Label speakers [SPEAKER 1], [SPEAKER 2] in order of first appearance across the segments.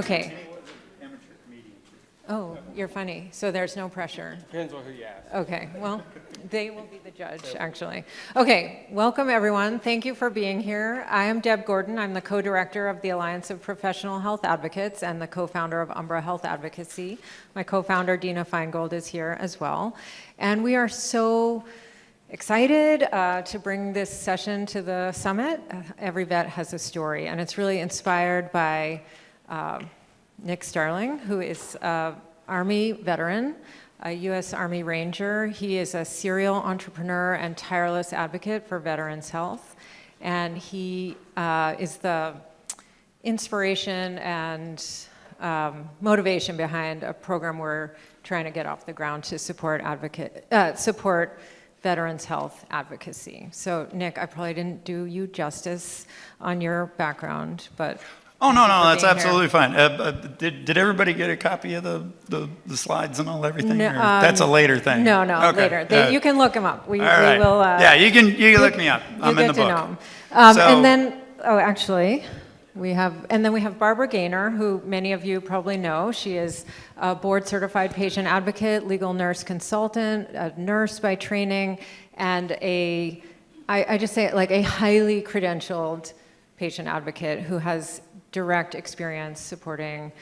[SPEAKER 1] Okay. Oh, you're funny. So there's no pressure.
[SPEAKER 2] Depends on who you ask.
[SPEAKER 1] Okay, well, they will be the judge, actually. Okay, welcome everyone. Thank you for being here. I am Deb Gordon. I'm the co-director of the Alliance of Professional Health Advocates and the co-founder of Umbra Health Advocacy. My co-founder, Dina Feingold, is here as well. And we are so excited to bring this session to the summit. Every vet has a story, and it's really inspired by Nick Starling, who is an Army veteran, a U.S. Army Ranger. He is a serial entrepreneur and tireless advocate for veterans' health. And he is the inspiration and motivation behind a program we're trying to get off the ground to support veterans' health advocacy. So, Nick, I probably didn't do you justice on your background, but...
[SPEAKER 3] Oh, no, that's absolutely fine. Did everybody get a copy of the slides and everything?
[SPEAKER 1] No,
[SPEAKER 3] that's a later thing?
[SPEAKER 1] No,
[SPEAKER 3] okay.
[SPEAKER 1] Later. You can look them up. We
[SPEAKER 3] right.
[SPEAKER 1] will...
[SPEAKER 3] yeah, you can look me up. I'm in the book.
[SPEAKER 1] Know and then, actually, we have Barbara Gaynor, who many of you probably know. She is a board-certified patient advocate, legal nurse consultant, a nurse by training, and I just say it like a highly credentialed patient advocate who has direct experience supporting,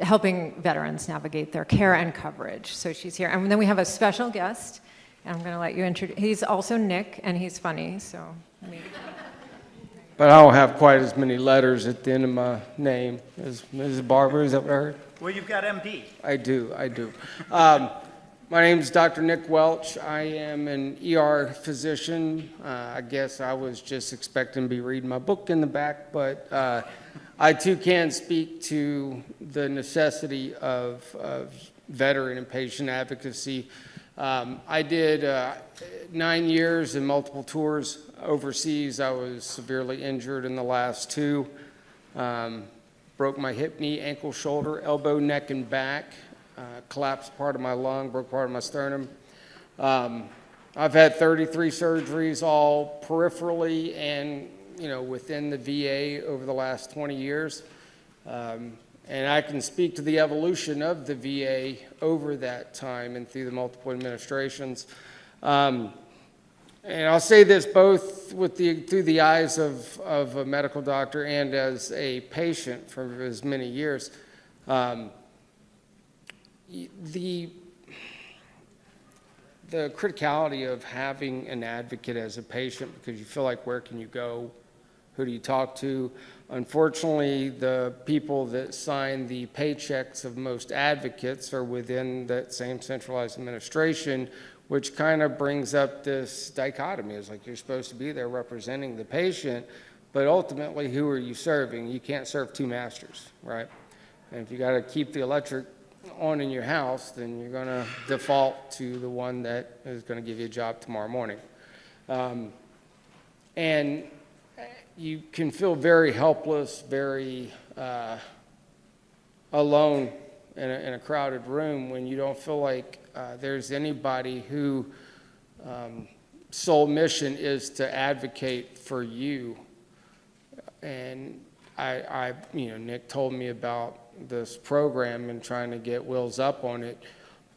[SPEAKER 1] helping veterans navigate their care and coverage. So she's here. And then we have a special guest, and I'm going to let you introduce. He's also Nick, and he's funny, so maybe.
[SPEAKER 2] But I don't have quite as many letters at the end of my name as Mrs. Barber. Is that what I heard?
[SPEAKER 3] Well, you've got MD.
[SPEAKER 2] I do. My name is Dr. Nick Welch. I am an ER physician. I guess I was just expecting to be reading my book in the back, but I too can speak to the necessity of veteran and patient advocacy. I did 9 years and multiple tours overseas. I was severely injured in the last 2. Broke my hip, knee, ankle, shoulder, elbow, neck, and back. Collapsed part of my lung, broke part of my sternum. I've had 33 surgeries, all peripherally and within the VA over the last 20 years. And I can speak to the evolution of the VA over that time and through the multiple administrations. And I'll say this both through the eyes of a medical doctor and as a patient for as many years. The criticality of having an advocate as a patient, because you feel like, where can you go? Who do you talk to? Unfortunately, the people that sign the paychecks of most advocates are within that same centralized administration, which kind of brings up this dichotomy. It's like you're supposed to be there representing the patient, but ultimately, who are you serving? You can't serve 2 masters, right? And if you got to keep the electric on in your house, then you're going to default to the one that is going to give you a job tomorrow morning. And you can feel very helpless, very alone in a crowded room when you don't feel like there's anybody who sole mission is to advocate for you. And Nick told me about this program and trying to get Wills up on it,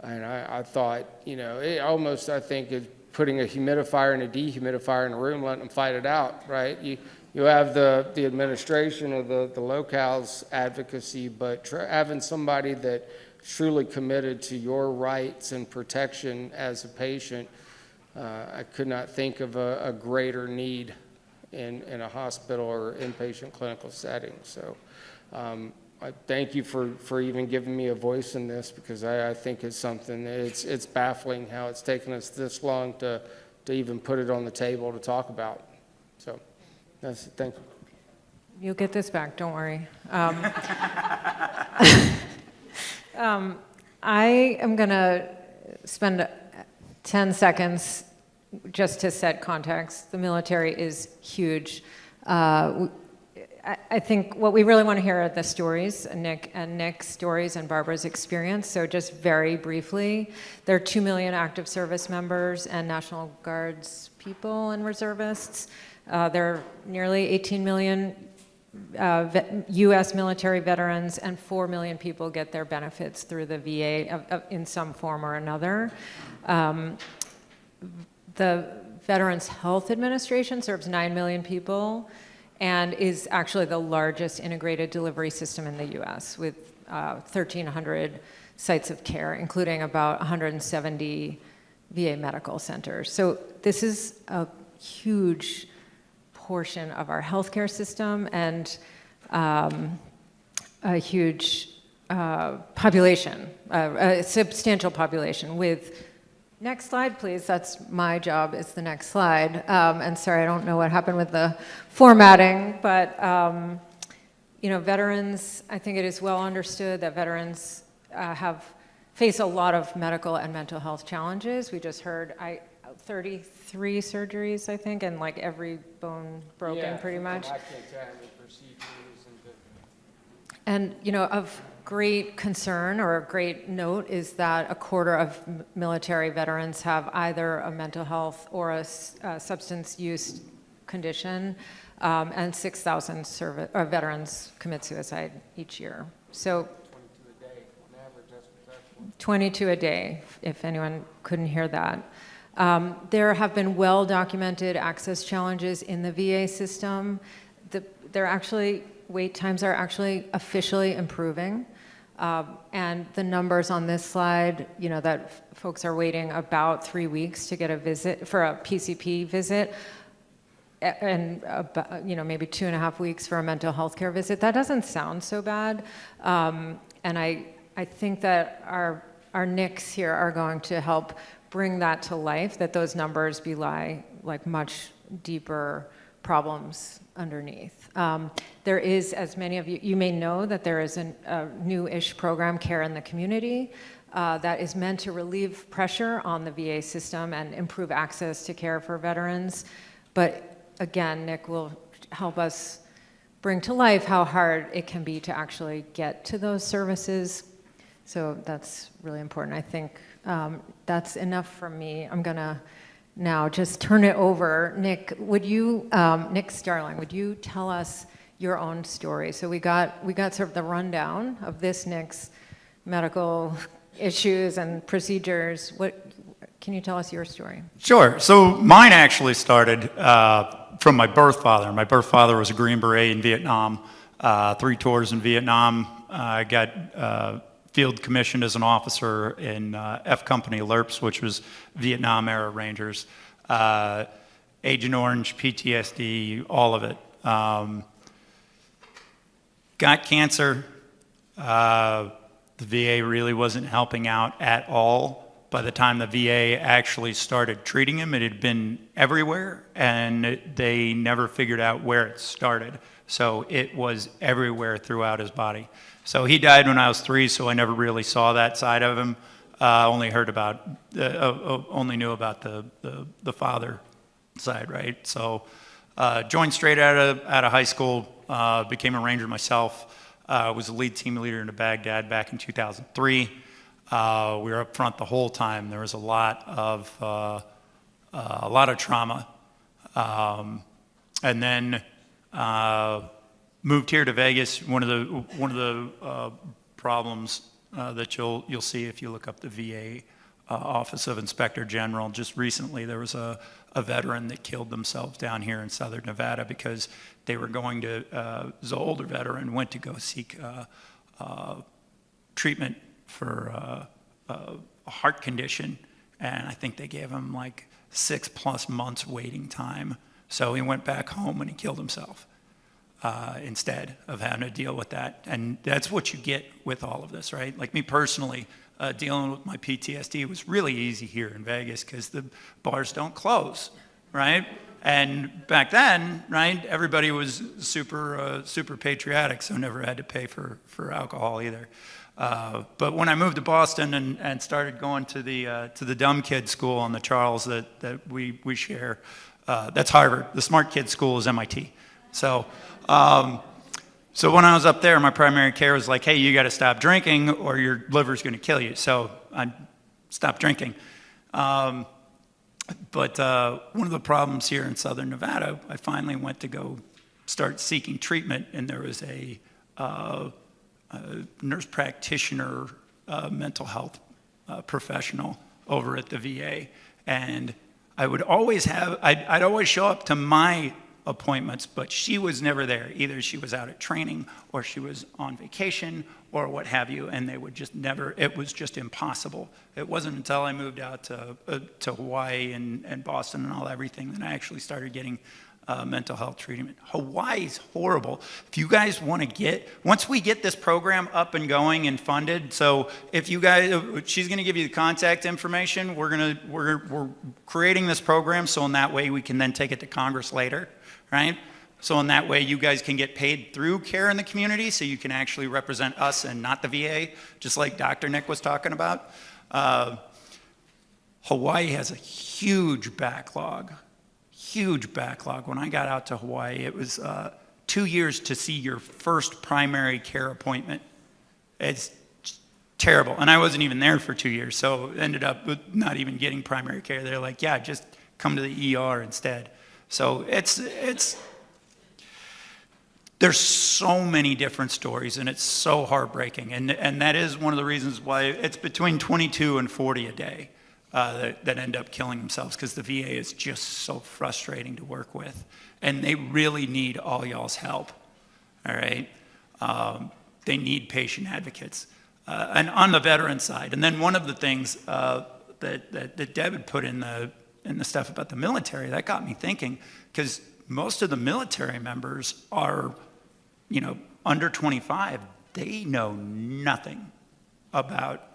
[SPEAKER 2] and I thought, it almost, I think, is putting a humidifier and a dehumidifier in a room, letting them fight it out, right? You have the administration of the locale's advocacy, but having somebody that truly committed to your rights and protection as a patient, I could not think of a greater need in a hospital or inpatient clinical setting. So I thank you for even giving me a voice in this, because I think it's something that it's baffling how it's taken us this long to even put it on the table to talk about. So that's it. Thank you.
[SPEAKER 1] You'll get this back, don't worry. I am going to spend 10 seconds just to set context. The military is huge. I think what we really want to hear are the stories, Nick's stories and Barbara's experience. So just very briefly, there are 2 million active service members and National Guards people and reservists. There are nearly 18 million U.S. military veterans, and 4 million people get their benefits through the VA in some form or another. The Veterans Health Administration serves 9 million people and is actually the largest integrated delivery system in the U.S. with 1,300 sites of care, including about 170 VA medical centers. So this is a huge portion of our healthcare system and a huge population, a substantial population with. Next slide, please. That's my job, is the next slide. And sorry, I don't know what happened with the formatting, but veterans, I think it is well understood that veterans face a lot of medical and mental health challenges. We just heard 33 surgeries, I think, and like every bone broken pretty much. And of great concern or great note is that a quarter of military veterans have either a mental health or a substance use condition, and 6,000 veterans commit suicide each year. So
[SPEAKER 2] 22 a day, on average, that's what.
[SPEAKER 1] 22 a day, if anyone couldn't hear that. There have been well-documented access challenges in the VA system. Wait times are actually officially improving. And the numbers on this slide, that folks are waiting about 3 weeks to get a visit for a PCP visit, and maybe 2.5 weeks for a mental health care visit. That doesn't sound so bad. And I think that our NICs here are going to help bring that to life, that those numbers belie like much deeper problems underneath. There is, as many of you may know, that there is a new-ish program, Care in the Community, that is meant to relieve pressure on the VA system and improve access to care for veterans. But again, Nick will help us bring to life how hard it can be to actually get to those services. So that's really important. I think that's enough from me. I'm gonna now just turn it over. Nick, Nick Starling, would you tell us your own story? So we got sort of the rundown of this Nick's medical issues and procedures. Can you tell us your story?
[SPEAKER 3] Sure. So mine actually started from my birth father. My birth father was a Green Beret in Vietnam, 3 tours in Vietnam. I got field commissioned as an officer in F Company LERPs, which was Vietnam-era Rangers. Agent Orange, PTSD, all of it. Got cancer. The VA really wasn't helping out at all. By the time the VA actually started treating him, it had been everywhere, and they never figured out where it started. So it was everywhere throughout his body. So he died when I was 3, so I never really saw that side of him. Only knew about the father side, right? So joined straight out of high school, became a Ranger myself. Was the lead team leader in Baghdad back in 2003. We were up front the whole time. There was a lot of trauma, and then moved here to Vegas. One of the problems that you'll see if you look up the VA Office of Inspector General. Just recently, there was a veteran that killed themselves down here in Southern Nevada because they were going to. It was an older veteran, went to go seek treatment for a heart condition, and I think they gave him like 6+ months waiting time. So he went back home and he killed himself instead of having to deal with that. And that's what you get with all of this, right? Like me personally, dealing with my PTSD was really easy here in Vegas because the bars don't close, right? And back then, right, everybody was super patriotic, so never had to pay for alcohol either. But when I moved to Boston and started going to the dumb kid school on the Charles that we share, that's Harvard. The smart kid school is MIT. So when I was up there, my primary care was like, hey, you got to stop drinking or your liver's going to kill you. So I stopped drinking. But one of the problems here in Southern Nevada, I finally went to go start seeking treatment, and there was a nurse practitioner, mental health professional over at the VA, and I would always I'd always show up to my appointments, but she was never there. Either she was out at training or she was on vacation or what have you, and they would just never, it was just impossible. It wasn't until I moved out to Hawaii and Boston and everything that I actually started getting mental health treatment. Hawaii's horrible. If you guys want to once we get this program up and going and funded, so if you guys, she's going to give you the contact information. We're creating this program so in that way we can then take it to Congress later, right? So in that way you guys can get paid through care in the community, so you can actually represent us and not the VA, just like Dr. Nick was talking about. Hawaii has a huge backlog. Huge backlog. When I got out to Hawaii, it was 2 years to see your first primary care appointment. It's terrible. And I wasn't even there for 2 years, so ended up with not even getting primary care. They're like, yeah, just come to the ER instead. So there's so many different stories, and it's so heartbreaking. And that is one of the reasons why it's between 22 and 40 a day. That end up killing themselves, because the VA is just so frustrating to work with, and they really need all y'all's help. All right, they need patient advocates, and on the veteran side. And then one of the things that Deb had put in the stuff about the military, that got me thinking, because most of the military members are, under 25. They know nothing about,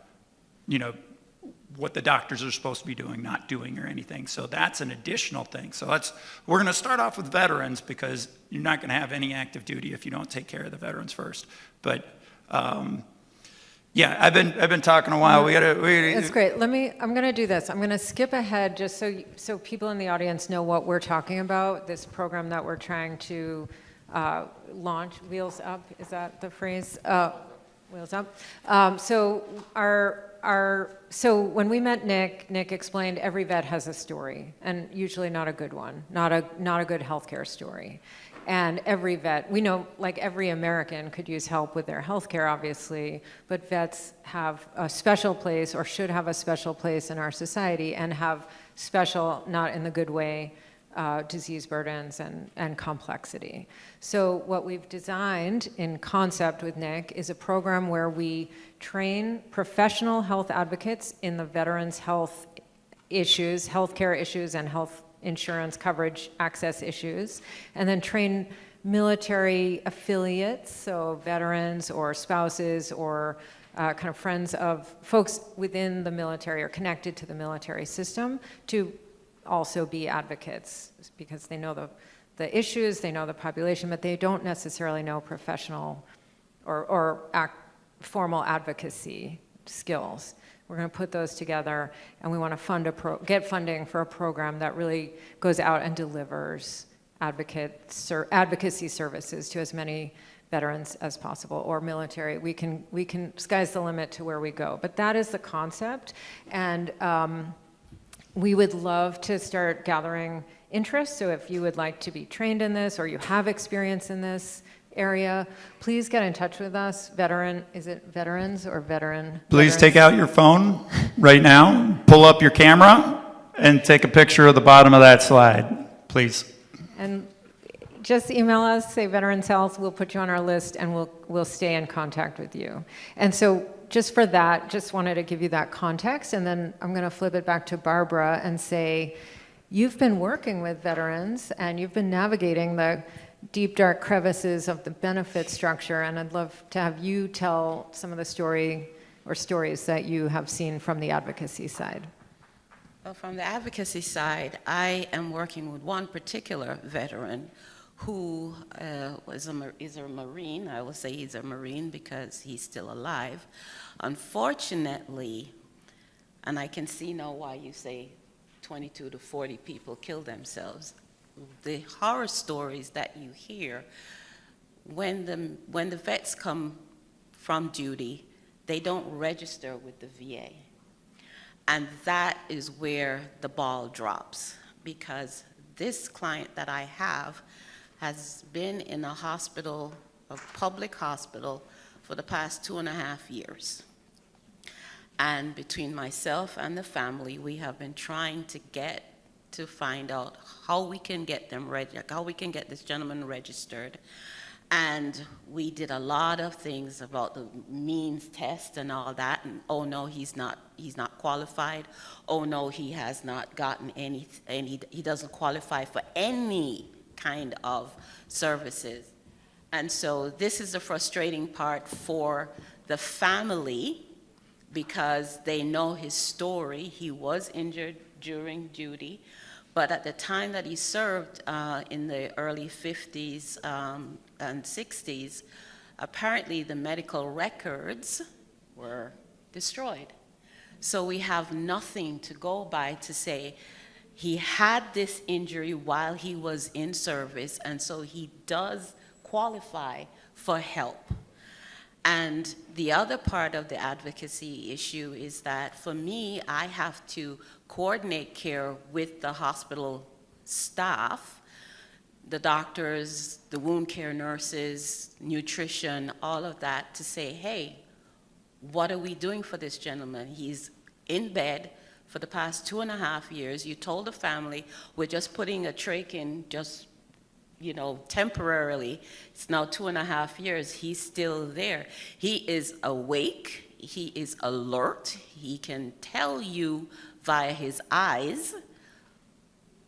[SPEAKER 3] what the doctors are supposed to be doing, not doing, or anything. So that's an additional thing. So we're going to start off with veterans, because you're not going to have any active duty if you don't take care of the veterans first. But yeah, I've been talking a while.
[SPEAKER 1] That's great. I'm going to do this. I'm going to skip ahead just so people in the audience know what we're talking about. This program that we're trying to launch, Wheels Up. Is that the phrase? Wheels Up. So when we met Nick explained every vet has a story, and usually not a good one, not a good healthcare story. And every vet, we know, like every American could use help with their healthcare, obviously, but vets have a special place, or should have a special place in our society, and have special, not in the good way, disease burdens and complexity. So what we've designed in concept with Nick is a program where we train professional health advocates in the veterans' health issues, healthcare issues, and health insurance coverage access issues, and then train military affiliates, so veterans or spouses or kind of friends of folks within the military or connected to the military system, to also be advocates, because they know the issues, they know the population, but they don't necessarily know professional or formal advocacy skills. We're going to put those together, and we want to get funding for a program that really goes out and delivers advocacy services to as many veterans as possible, or military. We can sky's the limit to where we go. But that is the concept, and we would love to start gathering interest. So if you would like to be trained in this, or you have experience in this area, please get in touch with us. Is it veterans or veteran?
[SPEAKER 3] Please take out your phone right now, pull up your camera, and take a picture of the bottom of that slide, please.
[SPEAKER 1] And just email us, say Veterans Health, we'll put you on our list, and we'll stay in contact with you. And so just for that, just wanted to give you that context, and then I'm going to flip it back to Barbara and say, you've been working with veterans, and you've been navigating the deep, dark crevices of the benefit structure, and I'd love to have you tell some of the stories that you have seen from the advocacy side.
[SPEAKER 4] Well, from the advocacy side, I am working with one particular veteran who is a Marine. I will say he's a Marine because he's still alive. Unfortunately, and I can see now why you say 22 to 40 people kill themselves. The horror stories that you hear, when the vets come from duty, they don't register with the VA. And that is where the ball drops, because this client that I have has been in a hospital, a public hospital, for the past 2.5 years. And between myself and the family, we have been trying to find out how we can get how we can get this gentleman registered. And we did a lot of things about the means test and all that, and oh no, he's not qualified. Oh no, he has not gotten he doesn't qualify for any kind of services. And so this is the frustrating part for the family, because they know his story. He was injured during duty, but at the time that he served in the early 50s and 60s, apparently the medical records were destroyed. So we have nothing to go by to say he had this injury while he was in service, and so he does qualify for help. And the other part of the advocacy issue is that for me, I have to coordinate care with the hospital staff, the doctors, the wound care nurses, nutrition, all of that, to say, hey, what are we doing for this gentleman? He's in bed for the past 2.5 years. You told the family, we're just putting a trach in just, temporarily. It's now 2.5 years. He's still there. He is awake. He is alert. He can tell you via his eyes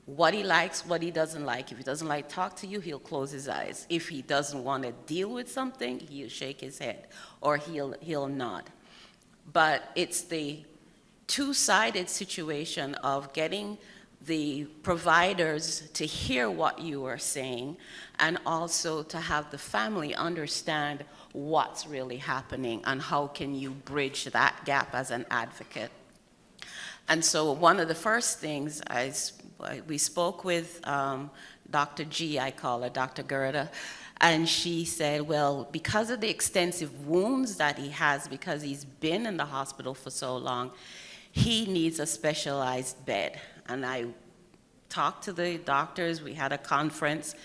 [SPEAKER 4] what he likes, what he doesn't like. If he doesn't like to talk to you, he'll close his eyes. If he doesn't want to deal with something, he'll shake his head or he'll nod. But it's the two-sided situation of getting the providers to hear what you are saying, and also to have the family understand what's really happening and how can you bridge that gap as an advocate. And so one of the first things we spoke with Dr. G, I call her, Dr. Gerda, and she said, well, because of the extensive wounds that he has, because he's been in the hospital for so long, he needs a specialized bed. And I talked to the doctors, we had a conference,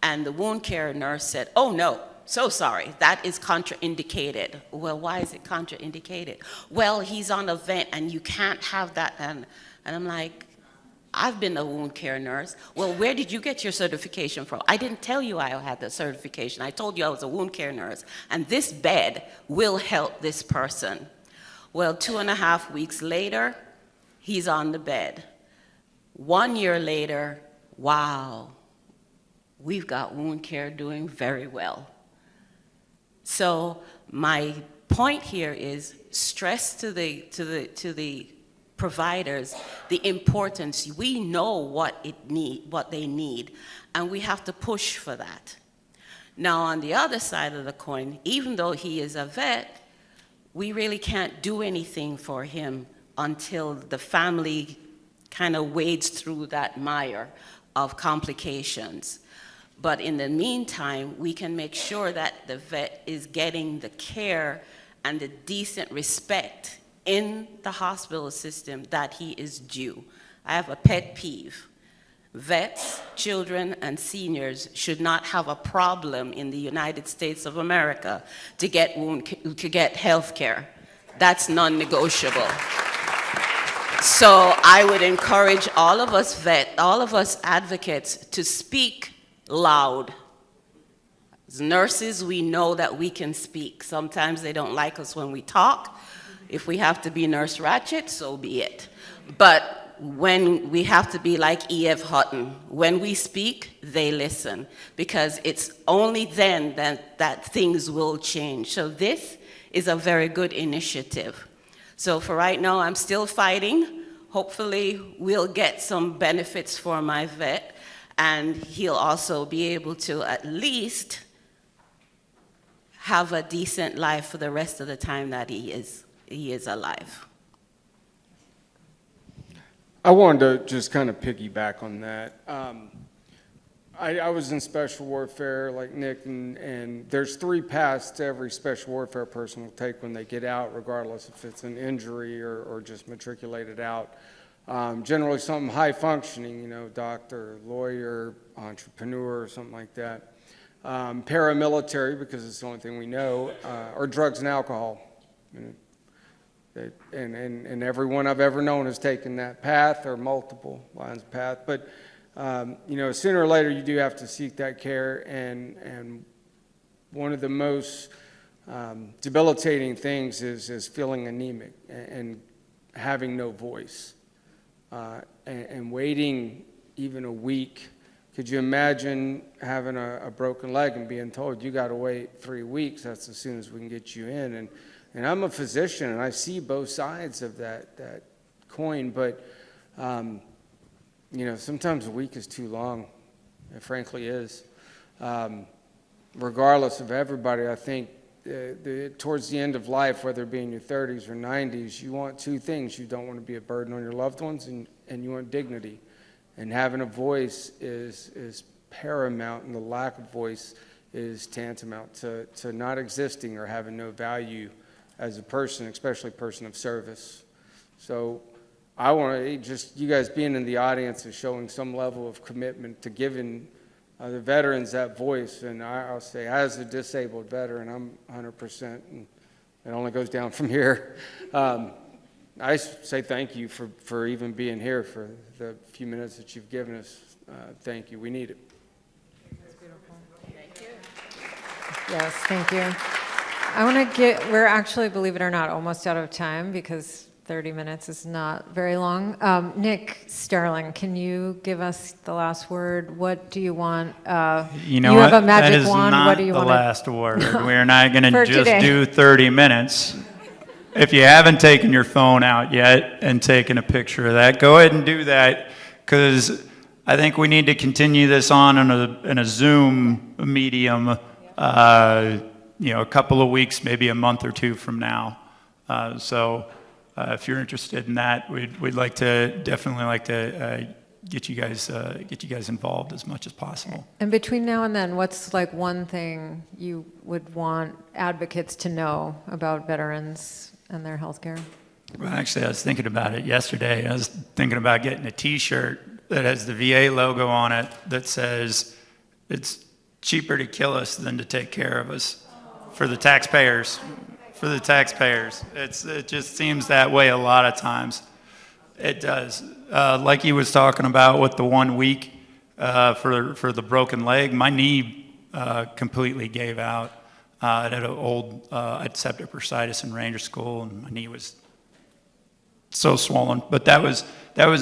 [SPEAKER 4] and the wound care nurse said, oh no, so sorry, that is contraindicated. Well, why is it contraindicated? Well, he's on a vent and you can't have that. And I'm like, I've been a wound care nurse. Well, where did you get your certification from? I didn't tell you I had the certification. I told you I was a wound care nurse. And this bed will help this person. Well, 2.5 weeks later, he's on the bed. 1 year later, wow, we've got wound care doing very well. So my point here is stress to the providers the importance. We know what they need, and we have to push for that. Now, on the other side of the coin, even though he is a vet, we really can't do anything for him until the family kind of wades through that mire of complications. But in the meantime, we can make sure that the vet is getting the care and the decent respect in the hospital system that he is due. I have a pet peeve. Vets, children, and seniors should not have a problem in the United States of America to get health care. That's non-negotiable. So I would encourage all of us advocates to speak loud. As nurses, we know that we can speak. Sometimes they don't like us when we talk. If we have to be Nurse Ratchet, so be it. But when we have to be like E.F. Hutton, when we speak, they listen, because it's only then that things will change. So this is a very good initiative. So for right now, I'm still fighting. Hopefully, we'll get some benefits for my vet, and he'll also be able to at least have a decent life for the rest of the time that he is alive.
[SPEAKER 2] I wanted to just kind of piggyback on that. I was in special warfare like Nick, and there's 3 paths every special warfare person will take when they get out, regardless if it's an injury or just matriculated out. Generally something high functioning, you know, doctor, lawyer, entrepreneur, or something like that. Paramilitary, because it's the only thing we know, or drugs and alcohol. You know, and everyone I've ever known has taken that path or multiple lines of path. But, you know, sooner or later you do have to seek that care, and one of the most debilitating things is feeling anemic and having no voice. And waiting even a week. Could you imagine having a broken leg and being told you got to wait 3 weeks? That's as soon as we can get you in. And I'm a physician, and I see both sides of that coin. But you know, sometimes a week is too long. It frankly is. Regardless of everybody, I think towards the end of life, whether it be in your 30s or 90s, you want two things. You don't want to be a burden on your loved ones, and you want dignity. And having a voice is paramount, and the lack of voice is tantamount to not existing or having no value as a person, especially a person of service. So I want to just, you guys being in the audience is showing some level of commitment to giving the veterans that voice. And I'll say, as a disabled veteran, I'm 100%, and it only goes down from here. I say thank you for even being here for the few minutes that you've given us. Thank you. We need it.
[SPEAKER 1] That's beautiful. Thank you. Yes, thank you. I want to we're actually, believe it or not, almost out of time because 30 minutes is not very long. Nick Sterling, can you give us the last word? What do you want?
[SPEAKER 3] You know
[SPEAKER 1] you
[SPEAKER 3] what?
[SPEAKER 1] have a magic
[SPEAKER 3] that is
[SPEAKER 1] wand.
[SPEAKER 3] Not
[SPEAKER 1] what do you
[SPEAKER 3] the
[SPEAKER 1] want?
[SPEAKER 3] last word. We're not going to just
[SPEAKER 1] today.
[SPEAKER 3] do 30 minutes. If you haven't taken your phone out yet and taken a picture of that, go ahead and do that, because I think we need to continue this on in a Zoom medium, you know, a couple of weeks, maybe a month or two from now. So if you're interested in that, we'd like to definitely get you guys involved as much as possible.
[SPEAKER 1] And between now and then, what's like one thing you would want advocates to know about veterans and their health care?
[SPEAKER 3] Well, actually, I was thinking about it yesterday. I was thinking about getting a T-shirt that has the VA logo on it that says, "It's cheaper to kill us than to take care of us," for the taxpayers. For the taxpayers. It just seems that way a lot of times. It does. Like he was talking about with the 1 week for the broken leg, my knee completely gave out. I had I'd septic bursitis in Ranger School, and my knee was so swollen. But that was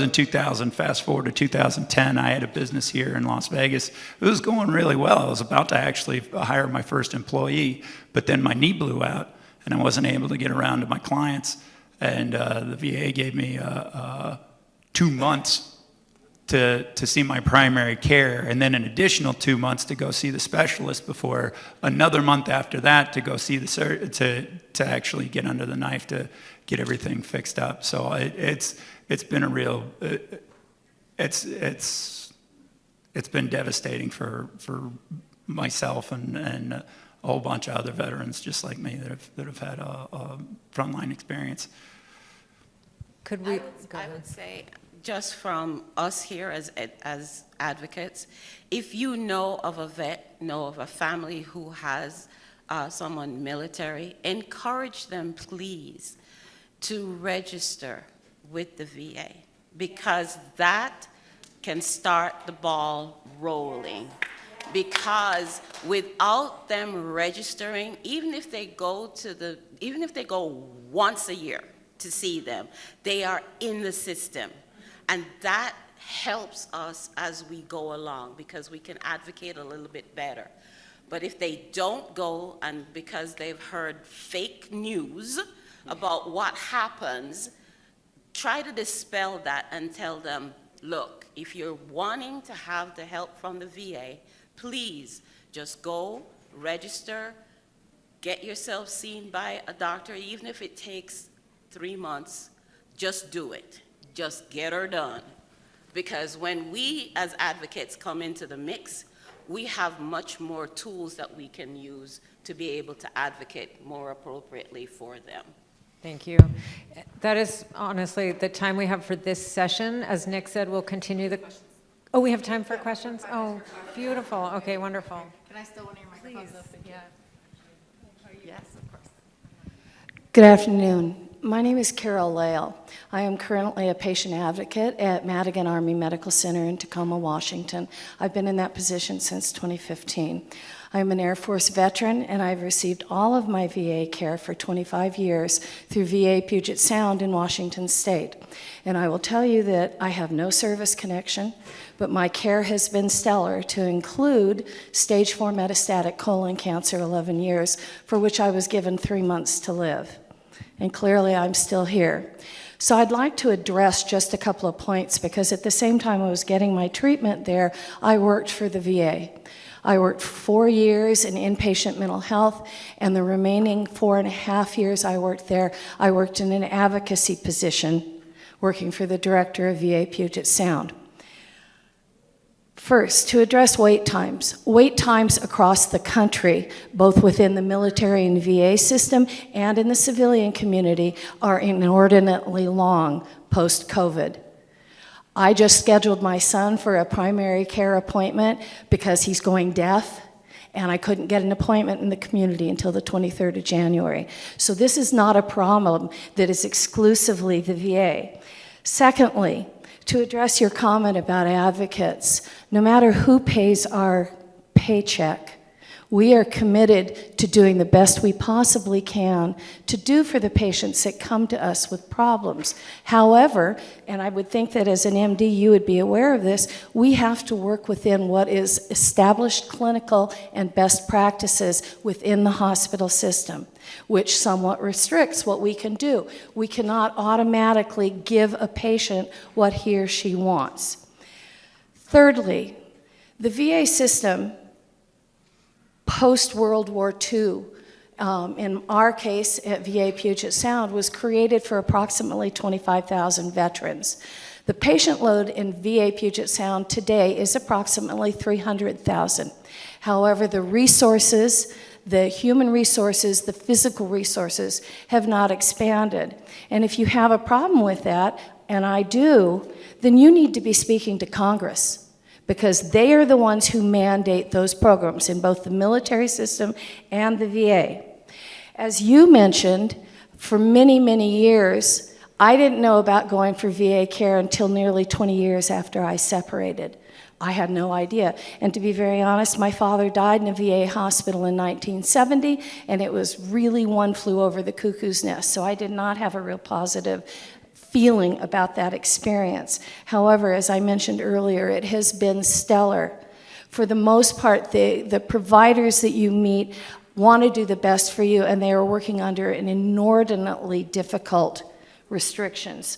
[SPEAKER 3] in 2000. Fast forward to 2010, I had a business here in Las Vegas. It was going really well. I was about to actually hire my first employee, but then my knee blew out, and I wasn't able to get around to my clients. And the VA gave me 2 months to see my primary care, and then an additional 2 months to go see the specialist before another month after that to go see to actually get under the knife to get everything fixed up. So it's been a real it's been devastating for myself and a whole bunch of other veterans just like me that have had a frontline experience.
[SPEAKER 1] Could we?
[SPEAKER 4] I would say, just from us here as advocates, if you know of a vet, know of a family who has someone military, encourage them, please, to register with the VA, because that can start the ball rolling. Because without them registering, even if they go once a year to see them, they are in the system. And that helps us as we go along, because we can advocate a little bit better. But if they don't go, and because they've heard fake news about what happens, try to dispel that and tell them, look, if you're wanting to have the help from the VA, please just go, register, get yourself seen by a doctor, even if it takes 3 months, just do it. Just get her done. Because when we as advocates come into the mix, we have much more tools that we can use to be able to advocate more appropriately for them.
[SPEAKER 1] Thank you. That is honestly the time we have for this session. As Nick said, we'll continue the... Oh, we have time for questions? Oh, beautiful. Okay, wonderful.
[SPEAKER 5] Can I still want your microphone?
[SPEAKER 1] Yeah.
[SPEAKER 5] Yes, of course. Good afternoon. My name is Carol Lale. I am currently a patient advocate at Madigan Army Medical Center in Tacoma, Washington. I've been in that position since 2015. I'm an Air Force veteran, and I've received all of my VA care for 25 years through VA Puget Sound in Washington State. And I will tell you that I have no service connection, but my care has been stellar, to include stage 4 metastatic colon cancer, 11 years, for which I was given 3 months to live. And clearly I'm still here. So I'd like to address just a couple of points, because at the same time I was getting my treatment there, I worked for the VA. I worked 4 years in inpatient mental health, and the remaining 4.5 years I worked there, I worked in an advocacy position, working for the director of VA Puget Sound. First, to address wait times. Wait times across the country, both within the military and VA system and in the civilian community, are inordinately long post-COVID. I just scheduled my son for a primary care appointment because he's going deaf, and I couldn't get an appointment in the community until the 23rd of January. So this is not a problem that is exclusively the VA. Secondly, to address your comment about advocates, no matter who pays our paycheck, we are committed to doing the best we possibly can to do for the patients that come to us with problems. However, and I would think that as an MD you would be aware of this, we have to work within what is established clinical and best practices within the hospital system, which somewhat restricts what we can do. We cannot automatically give a patient what he or she wants. Thirdly, the VA system post-World War II, in our case at VA Puget Sound, was created for approximately 25,000 veterans. The patient load in VA Puget Sound today is approximately 300,000. However, the resources, the human resources, the physical resources have not expanded. And if you have a problem with that, and I do, then you need to be speaking to Congress, because they are the ones who mandate those programs in both the military system and the VA. As you mentioned, for many, many years, I didn't know about going for VA care until nearly 20 years after I separated. I had no idea. And to be very honest, my father died in a VA hospital in 1970, and it was really one flew over the cuckoo's nest. So I did not have a real positive feeling about that experience. However, as I mentioned earlier, it has been stellar. For the most part, the providers that you meet want to do the best for you, and they are working under an inordinately difficult restrictions.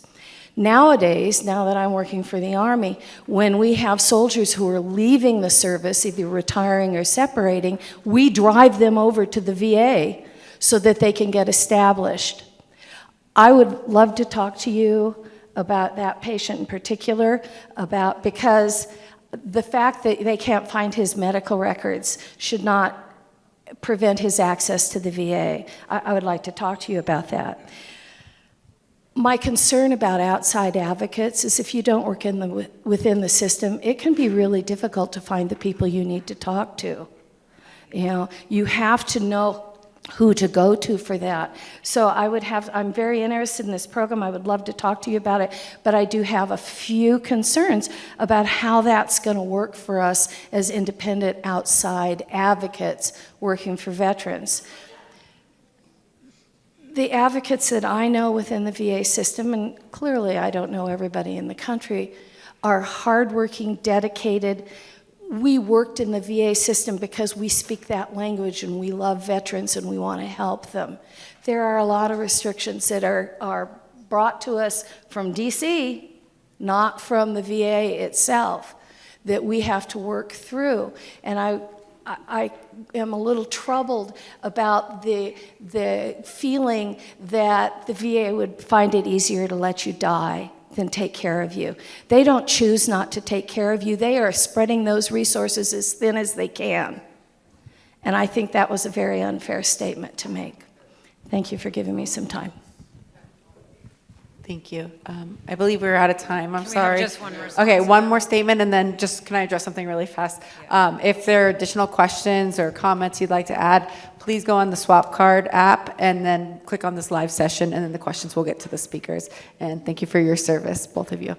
[SPEAKER 5] Nowadays, now that I'm working for the Army, when we have soldiers who are leaving the service, either retiring or separating, we drive them over to the VA so that they can get established. I would love to talk to you about that patient in particular, because the fact that they can't find his medical records should not prevent his access to the VA. I would like to talk to you about that. My concern about outside advocates is if you don't work within the system, it can be really difficult to find the people you need to talk to. You know, you have to know who to go to for that. So I'm very interested in this program. I would love to talk to you about it, but I do have a few concerns about how that's going to work for us as independent outside advocates working for veterans. The advocates that I know within the VA system, and clearly I don't know everybody in the country, are hardworking, dedicated. We worked in the VA system because we speak that language and we love veterans and we want to help them. There are a lot of restrictions that are brought to us from DC, not from the VA itself, that we have to work through. And I am a little troubled about the feeling that the VA would find it easier to let you die than take care of you. They don't choose not to take care of you. They are spreading those resources as thin as they can. And I think that was a very unfair statement to make. Thank you for giving me some time.
[SPEAKER 6] Thank you. I believe we're out of time. I'm
[SPEAKER 1] Can we have
[SPEAKER 6] sorry.
[SPEAKER 1] just one more
[SPEAKER 6] Okay,
[SPEAKER 1] response?
[SPEAKER 6] one more statement, and then just, can I address something really fast? If there are additional questions or comments you'd like to add, please go on the Swap Card app and then click on this live session, and then the questions will get to the speakers. And thank you for your service, both of you.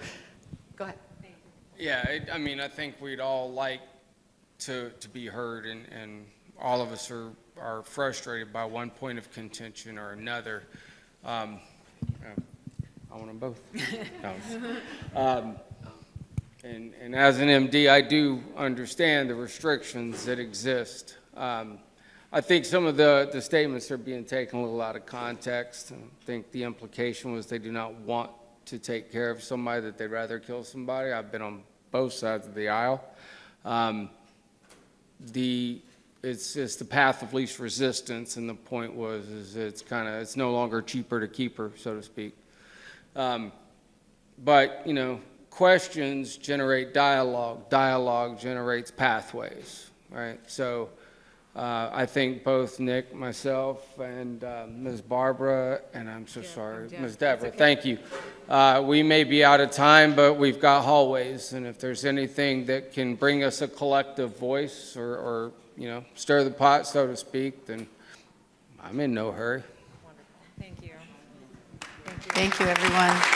[SPEAKER 6] Go ahead.
[SPEAKER 2] Yeah, I mean, I think we'd all like to be heard, and all of us are frustrated by one point of contention or another. I want them both. No. And as an MD, I do understand the restrictions that exist. I think some of the statements are being taken a little out of context. I think the implication was they do not want to take care of somebody, that they'd rather kill somebody. I've been on both sides of the aisle. It's just the path of least resistance, and the point was it's no longer cheaper to keep her, so to speak. But, you know, questions generate dialogue. Dialogue generates pathways, right? So I think both Nick, myself, and Ms. Barbara, and I'm so sorry, Ms. Deborah, thank you. We may be out of time, but we've got hallways, and if there's anything that can bring us a collective voice or you know, stir the pot, so to speak, then I'm in no hurry.
[SPEAKER 1] Wonderful. Thank you.
[SPEAKER 6] Thank you, everyone.